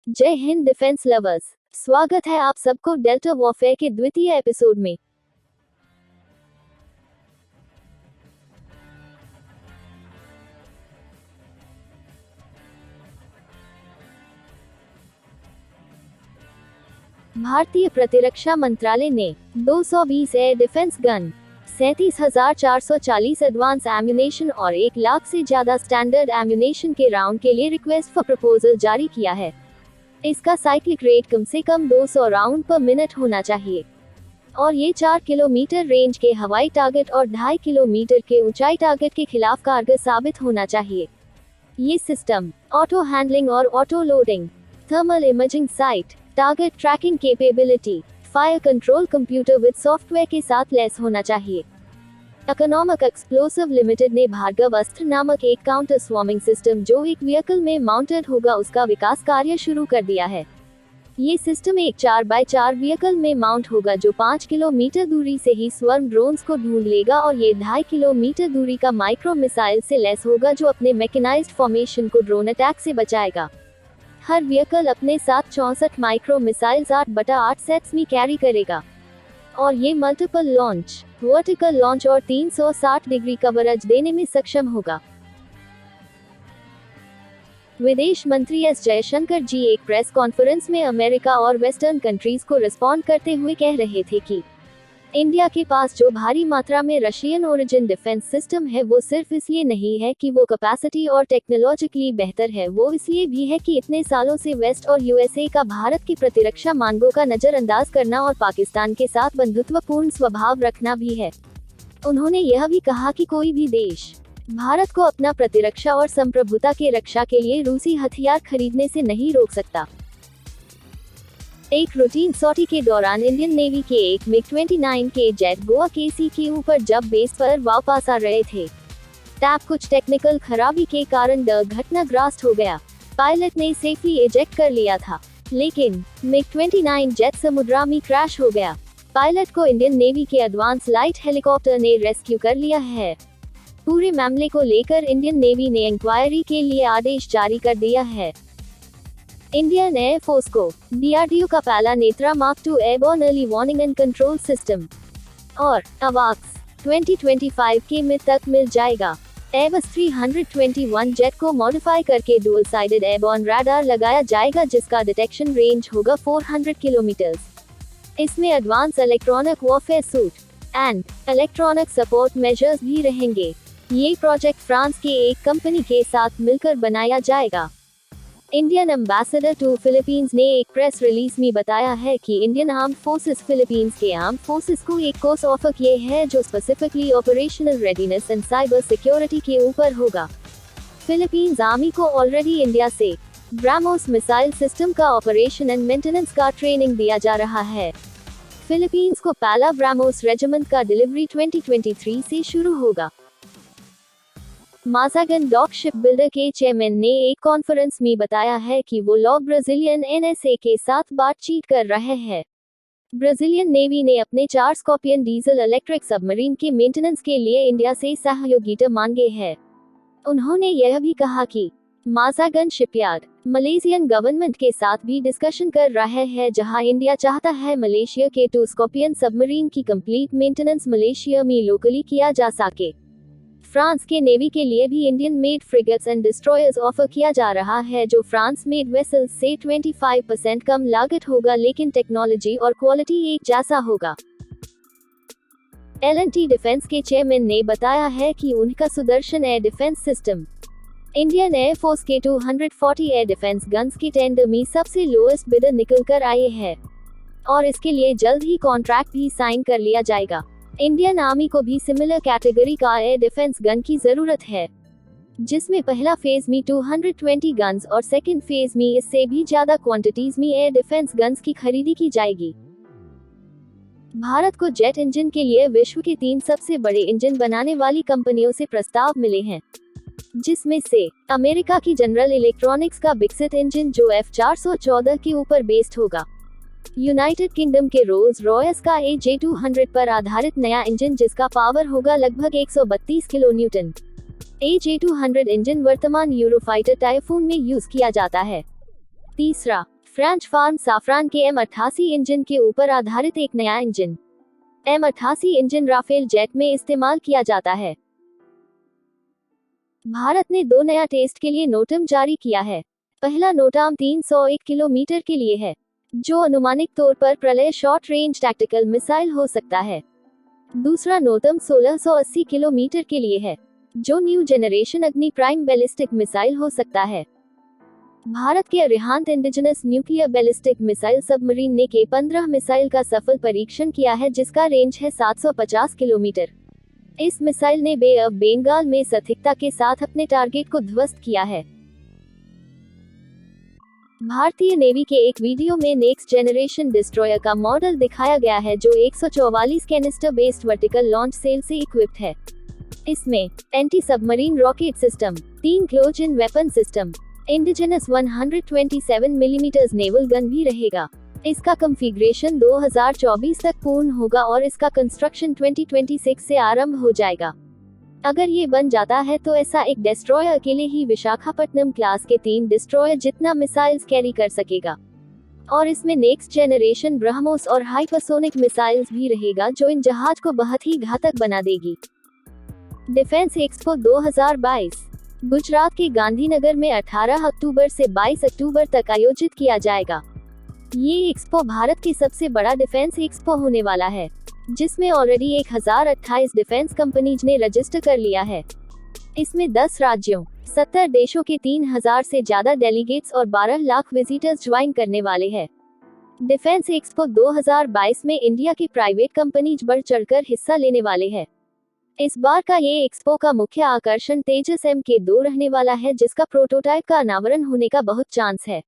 जय Hind defence lovers, स्वागत है आप सबको डेल्टा वॉरफेयर के द्वितीय एपिसोड में। भारतीय प्रतिरक्षा मंत्रालय ने 220 air defence gun, 37,440 advance ammunition और 1 लाख से ज्यादा स्टैंडर्ड एम्यूनेशन के राउंड के लिए रिक्वेस्ट फॉर प्रपोजल जारी किया है। इसका साइक्लिक रेट कम से कम 200 राउंड पर मिनट होना चाहिए और ये 4 किलोमीटर रेंज के हवाई टारगेट और 2.5 किलोमीटर के ऊंचाई टारगेट के खिलाफ कारगर साबित होना चाहिए। ये सिस्टम ऑटो हैंडलिंग और auto loading, thermal imaging sight, target tracking capability, fire control computer with software के साथ लैस होना चाहिए। इकोनॉमिक एक्सप्लोसिव लिमिटेड ने भार्गव अस्त्र नामक एक काउंटर स्वॉर्मिंग सिस्टम जो एक व्हीकल में माउंटेड होगा उसका विकास कार्य शुरू कर दिया है। ये सिस्टम एक 4x4 व्हीकल में माउंट होगा जो 5 किलोमीटर दूरी से ही स्वर्ण ड्रोन्स को ढूंढ लेगा और ये 2.5 किलोमीटर दूरी का माइक्रो मिसाइल से लैस होगा जो अपने मैकेनाइज्ड फॉर्मेशन को ड्रोन अटैक से बचाएगा। हर व्हीकल अपने साथ 64 माइक्रो मिसाइल्स 8/8 सेट्स में कैरी करेगा और ये मल्टीपल लॉन्च, वर्टिकल लॉन्च और 360 डिग्री कवरेज देने में सक्षम होगा। विदेश मंत्री एस जयशंकर जी एक प्रेस कॉन्फ्रेंस में अमेरिका और वेस्टर्न कंट्रीज को रिस्पॉन्ड करते हुए कह रहे थे कि इंडिया के पास जो भारी मात्रा में रशियन ओरिजिन डिफेंस सिस्टम है वो सिर्फ इसलिए नहीं है कि वो कैपेसिटी और टेक्नोलॉजिकली बेहतर है, वो इसलिए भी है कि इतने सालों से वेस्ट और यूएसए का भारत की प्रतिरक्षा मांगों का नजरअंदाज करना और पाकिस्तान के साथ बंधुत्वपूर्ण स्वभाव रखना भी है। उन्होंने यह भी कहा कि कोई भी देश भारत को अपना प्रतिरक्षा और संप्रभुता के रक्षा के लिए रूसी हथियार खरीदने से नहीं रोक सकता। एक रूटीन सॉर्टी के दौरान इंडियन नेवी के एक MiG-29 के जेट गोवा के सी के ऊपर जब बेस पर वापस आ रहे थे तब कुछ टेक्निकल खराबी के कारण दुर्घटनाग्रस्त हो गया। पायलट ने सेफली इजेक्ट कर लिया था लेकिन MiG-29 जेट समुद्र में क्रैश हो गया। पायलट को इंडियन नेवी के एडवांस लाइट हेलीकॉप्टर ने रेस्क्यू कर लिया है। पूरे मामले को लेकर इंडियन नेवी ने इंक्वायरी के लिए आदेश जारी कर दिया है। इंडियन एयरफोर्स को डीआरडीओ का पहला Netra mark 2 airborne early warning and control system और अवाक्स 2025 के मिड तक मिल जाएगा। एयरबस 321 जेट को मॉडिफाई करके डुअल साइडेड एयरबोर्न रडार लगाया जाएगा जिसका डिटेक्शन रेंज होगा 400 किलोमीटर। इसमें advance electronic warfare suit and electronic support measures भी रहेंगे। ये प्रोजेक्ट फ्रांस के एक कंपनी के साथ मिलकर बनाया जाएगा। इंडियन एम्बेसडर टू फिलीपींस ने एक प्रेस रिलीज में बताया है कि इंडियन आर्म्ड फोर्सेस फिलीपींस के आर्म्ड फोर्सेस को एक कोर्स ऑफर किए है जो specifically operational readiness and cyber security के ऊपर होगा। फिलीपींस आर्मी को ऑलरेडी इंडिया से ब्राह्मोस मिसाइल सिस्टम का ऑपरेशन एंड मेंटेनेंस का ट्रेनिंग दिया जा रहा है। फिलीपींस को पहला ब्राह्मोस रेजिमेंट का डिलीवरी 2023 से शुरू होगा। माज़ागन डॉक शिप बिल्डर के चेयरमैन ने एक कॉन्फ्रेंस में बताया है कि वो लोग ब्राजीलियन एनएसए के साथ बातचीत कर रहे हैं। ब्राजीलियन नेवी ने अपने 4 स्कॉर्पियन डीजल इलेक्ट्रिक सबमरीन के मेंटेनेंस के लिए इंडिया से सहयोगिता मांगे है। उन्होंने यह भी कहा कि माज़ागन शिपयार्ड मलेशियन गवर्नमेंट के साथ भी डिस्कशन कर रहे हैं जहां इंडिया चाहता है मलेशिया के 2 स्कॉर्पियन सबमरीन की कंप्लीट मेंटेनेंस मलेशिया में लोकली किया जा सके। फ्रांस के नेवी के लिए भी Indian made frigates and destroyers offer किया जा रहा है जो फ्रांस मेड वेसल्स से 25% कम लागत होगा लेकिन टेक्नोलॉजी और क्वालिटी एक जैसा होगा। L&T डिफेंस के चेयरमैन ने बताया है कि उनका Sudarshan air defence system Indian air force के 240 एयर डिफेंस गन्स के टेंडर में सबसे लोएस्ट बिडर निकल कर आए हैं और इसके लिए जल्द ही कॉन्ट्रैक्ट भी साइन कर लिया जाएगा। इंडियन आर्मी को भी सिमिलर कैटेगरी का एयर डिफेंस गन की जरूरत है जिसमें पहला फेज में 220 गन्स और सेकंड फेज में इससे भी ज्यादा क्वांटिटीज में एयर डिफेंस गन्स की खरीदी की जाएगी। भारत को जेट इंजन के लिए विश्व के 3 सबसे बड़े इंजन बनाने वाली कंपनियों से प्रस्ताव मिले हैं जिसमें से अमेरिका की जनरल इलेक्ट्रॉनिक्स का विकसित इंजन जो F414 के ऊपर बेस्ड होगा, यूनाइटेड किंगडम के रोल्स रॉयस का AJ200 पर आधारित नया इंजन जिसका पावर होगा लगभग 132 किलो न्यूटन। AJ200 इंजन वर्तमान यूरोफाइटर टाइफून में यूज किया जाता है। तीसरा, फ्रेंच फार्म साफ्रान के M88 इंजन के ऊपर आधारित एक नया engine. M88 engine Rafale jet में इस्तेमाल किया जाता है। भारत ने 2 नया टेस्ट के लिए नोटम जारी किया है। पहला नोटाम 301 किलोमीटर के लिए है, जो अनुमानित तौर पर प्रलय शॉर्ट रेंज टैक्टिकल मिसाइल हो सकता है। दूसरा नोटम 1680 किलोमीटर के लिए है, जो न्यू जनरेशन अग्नि प्राइम बैलिस्टिक मिसाइल हो सकता है। भारत के Arihant indigenous nuclear ballistic missile submarine ने K-15 मिसाइल का सफल परीक्षण किया है, जिसका रेंज है 750 किलोमीटर। इस मिसाइल ने बे ऑफ बंगाल में सटीकता के साथ अपने टारगेट को ध्वस्त किया है। भारतीय नेवी के एक वीडियो में नेक्स्ट जनरेशन डिस्ट्रॉयर का मॉडल दिखाया गया है, जो 144 canister based vertical launch cell से इक्विप्ड है। इसमें anti submarine rocket system, 3 close in weapon system, indigenous 127 millimetre naval gun भी रहेगा। इसका कॉन्फ़िगरेशन 2024 तक पूर्ण होगा और इसका कंस्ट्रक्शन 2026 से आरंभ हो जाएगा। अगर ये बन जाता है तो ऐसा एक डिस्ट्रॉयर अकेले ही विशाखापट्टनम क्लास के 3 डिस्ट्रॉयर जितना मिसाइल्स कैरी कर सकेगा। और इसमें नेक्स्ट जनरेशन ब्रह्मोस और हाइपरसोनिक मिसाइल्स भी रहेगा, जो इन जहाज को बहुत ही घातक बना देगी। डिफेंस एक्सपो 2022 गुजरात के गांधीनगर में 18 अक्टूबर से 22 अक्टूबर तक आयोजित किया जाएगा। ये एक्सपो भारत की सबसे बड़ा डिफेंस एक्सपो होने वाला है, जिसमें ऑलरेडी 1028 डिफेंस कंपनीज ने रजिस्टर कर लिया है। इसमें 10 राज्यों, 70 देशों के 3000 से ज्यादा डेलीगेट्स और 12 लाख विजिटर्स ज्वाइन करने वाले हैं। डिफेंस एक्सपो 2022 में इंडिया की प्राइवेट कंपनीज बढ़ चढ़कर हिस्सा लेने वाले हैं। इस बार का ये एक्सपो का मुख्य आकर्षण तेजस MK2 रहने वाला है, जिसका प्रोटोटाइप का अनावरण होने का बहुत चांस है।